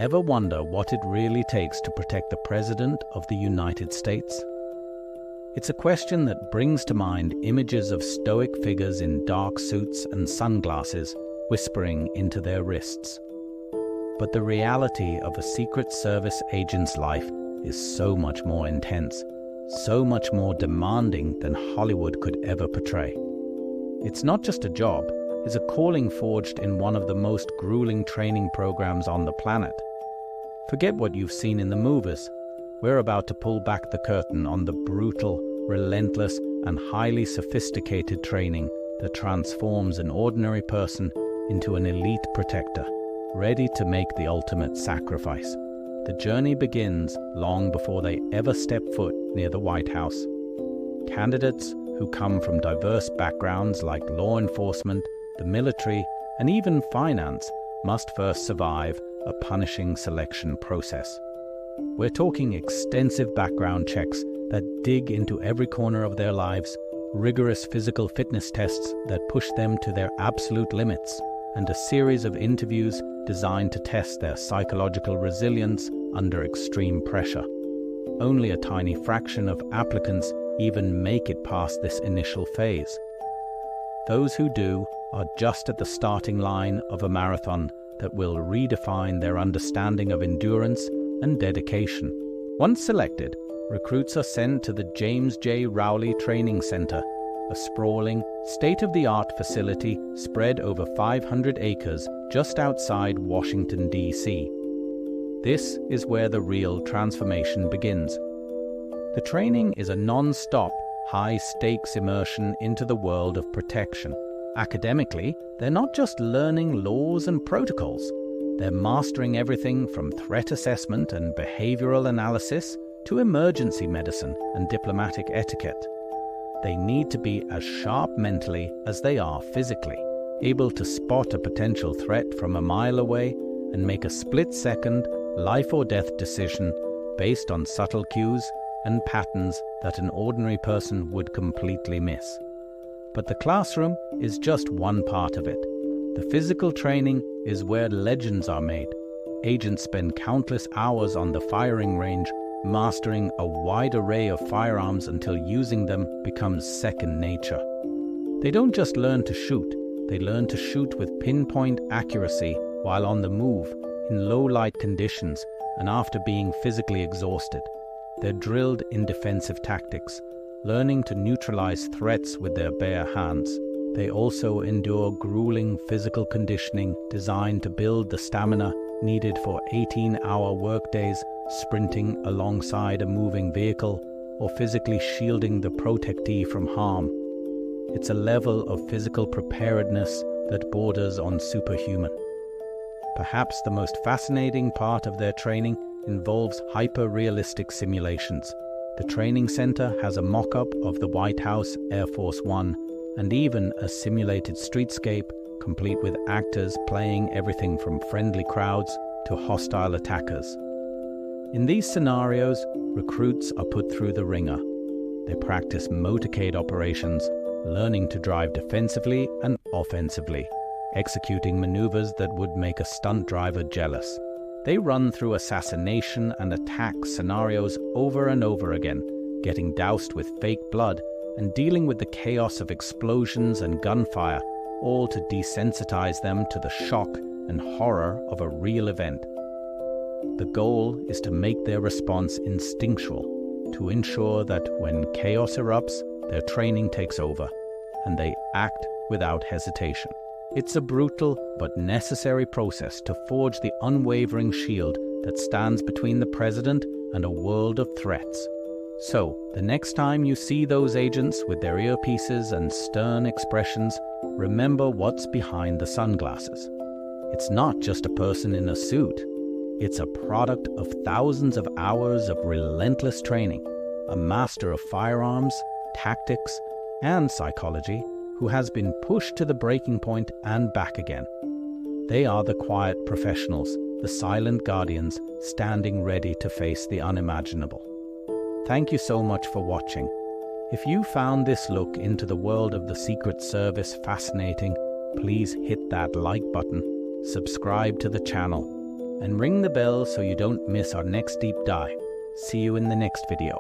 Ever wonder what it really takes to protect the President of the United States? It's a question that brings to mind images of stoic figures in dark suits and sunglasses whispering into their wrists. But the reality of a Secret Service agent's life is so much more intense, so much more demanding than Hollywood could ever portray. It's not just a job, it's a calling forged in one of the most grueling training programs on the planet. Forget what you've seen in the movies. We're about to pull back the curtain on the brutal, relentless, and highly sophisticated training that transforms an ordinary person into an elite protector, ready to make the ultimate sacrifice. The journey begins long before they ever step foot near the White House. Candidates who come from diverse backgrounds like law enforcement, the military, and even finance must first survive a punishing selection process. We're talking extensive background checks that dig into every corner of their lives, rigorous physical fitness tests that push them to their absolute limits, and a series of interviews designed to test their psychological resilience under extreme pressure. Only a tiny fraction of applicants even make it past this initial phase. Those who do are just at the starting line of a marathon that will redefine their understanding of endurance and dedication. Once selected, recruits are sent to the James J. Rowley Training Center, a sprawling, state-of-the-art facility spread over 500 acres just outside Washington, D.C. This is where the real transformation begins. The training is a non-stop, high-stakes immersion into the world of protection. Academically, they're not just learning laws and protocols. They're mastering everything from threat assessment and behavioral analysis to emergency medicine and diplomatic etiquette. They need to be as sharp mentally as they are physically, able to spot a potential threat from a mile away and make a split-second, life-or-death decision based on subtle cues and patterns that an ordinary person would completely miss. But the classroom is just one part of it. The physical training is where legends are made. Agents spend countless hours on the firing range, mastering a wide array of firearms until using them becomes second nature. They don't just learn to shoot, they learn to shoot with pinpoint accuracy while on the move, in low-light conditions, and after being physically exhausted. They're drilled in defensive tactics, learning to neutralize threats with their bare hands. They also endure grueling physical conditioning designed to build the stamina needed for 18-hour workdays, sprinting alongside a moving vehicle, or physically shielding the protectee from harm. It's a level of physical preparedness that borders on superhuman. Perhaps the most fascinating part of their training involves hyper-realistic simulations. The training center has a mock-up of the White House Air Force One and even a simulated streetscape complete with actors playing everything from friendly crowds to hostile attackers. In these scenarios, recruits are put through the ringer. They practice motorcade operations, learning to drive defensively and offensively, executing maneuvers that would make a stunt driver jealous. They run through assassination and attack scenarios over and over again, getting doused with fake blood and dealing with the chaos of explosions and gunfire, all to desensitize them to the shock and horror of a real event. The goal is to make their response instinctual, to ensure that when chaos erupts, their training takes over, and they act without hesitation. It's a brutal but necessary process to forge the unwavering shield that stands between the president and a world of threats. So, the next time you see those agents with their earpieces and stern expressions, remember what's behind the sunglasses. It's not just a person in a suit. It's a product of thousands of hours of relentless training, a master of firearms, tactics, and psychology who has been pushed to the breaking point and back again. They are the quiet professionals, the silent guardians, standing ready to face the unimaginable. Thank you so much for watching. If you found this look into the world of the Secret Service fascinating, please hit that like button, subscribe to the channel, and ring the bell so you don't miss our next deep dive. See you in the next video.